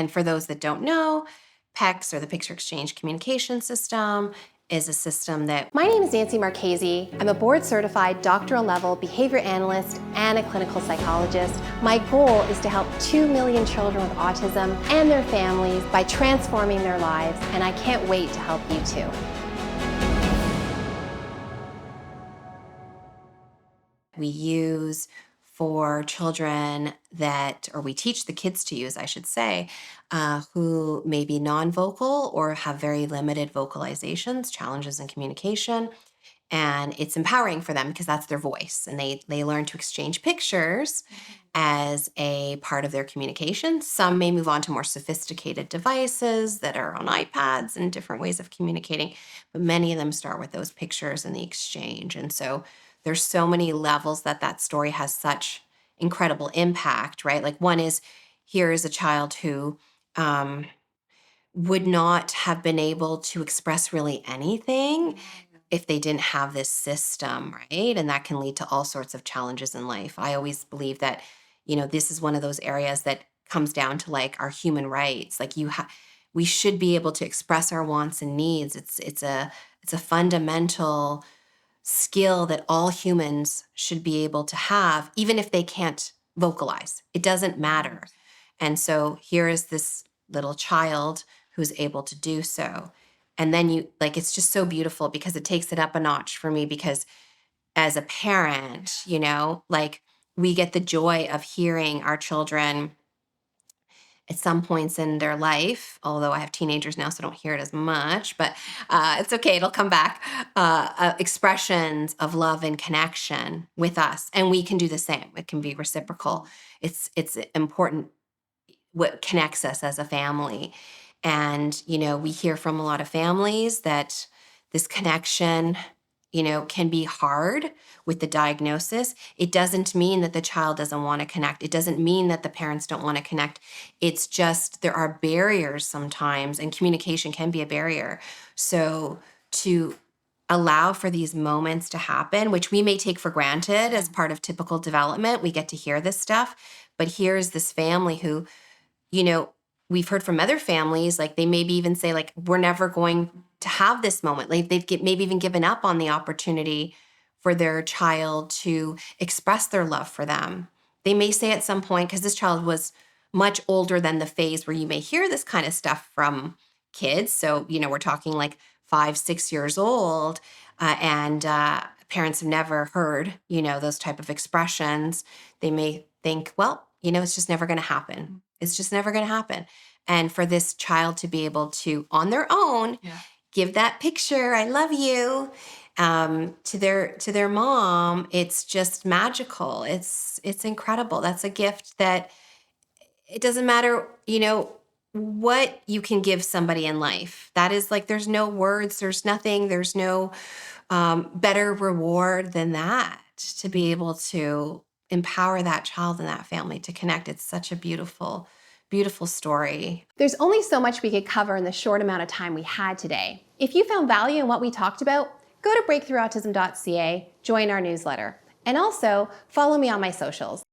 And for those that don't know, PECS, or the Picture Exchange Communication System, is a system that... My name is Nancy Marchese. I'm a board-certified doctoral level behavior analyst and a clinical psychologist. My goal is to help 2 million children with autism and their families by transforming their lives, and I can't wait to help you too. We use for children that, or we teach the kids to use, I should say, who may be non-vocal or have very limited vocalizations, challenges in communication. And it's empowering for them because that's their voice. And they learn to exchange pictures as a part of their communication. Some may move on to more sophisticated devices that are on iPads and different ways of communicating, but many of them start with those pictures and the exchange. And so there's so many levels that story has such incredible impact, right? Like one is, here is a child who would not have been able to express really anything if they didn't have this system, right? And that can lead to all sorts of challenges in life. I always believe that, this is one of those areas that comes down to like our human rights. Like we should be able to express our wants and needs. It's a fundamental skill that all humans should be able to have, even if they can't vocalize. It doesn't matter. And so here is this little child who's able to do so. And then it's just so beautiful because it takes it up a notch for me, because as a parent, we get the joy of hearing our children at some points in their life, although I have teenagers now, so I don't hear it as much, but it's okay, it'll come back, expressions of love and connection with us. And we can do the same. It can be reciprocal. It's important what connects us as a family. And, we hear from a lot of families that this connection, can be hard with the diagnosis. It doesn't mean that the child doesn't want to connect. It doesn't mean that the parents don't want to connect. It's just there are barriers sometimes, and communication can be a barrier. So to allow for these moments to happen, which we may take for granted as part of typical development, we get to hear this stuff. But here's this family who, we've heard from other families, like they maybe even say, like, we're never going to have this moment. Like they've maybe even given up on the opportunity for their child to express their love for them. They may say at some point, because this child was much older than the phase where you may hear this kind of stuff from kids. So, we're talking like 5, 6 years old, and parents have never heard, those type of expressions. They may think, well, it's just never going to happen. It's just never going to happen. And for this child to be able to, on their own, give that picture, I love you, to their mom, it's just magical. It's incredible. That's a gift that it doesn't matter, what you can give somebody in life. That is like, there's no words, there's nothing, there's no better reward than that, to be able to empower that child and that family to connect. It's such a beautiful, beautiful story. There's only so much we could cover in the short amount of time we had today. If you found value in what we talked about, go to breakthroughautism.ca, join our newsletter, and also follow me on my socials.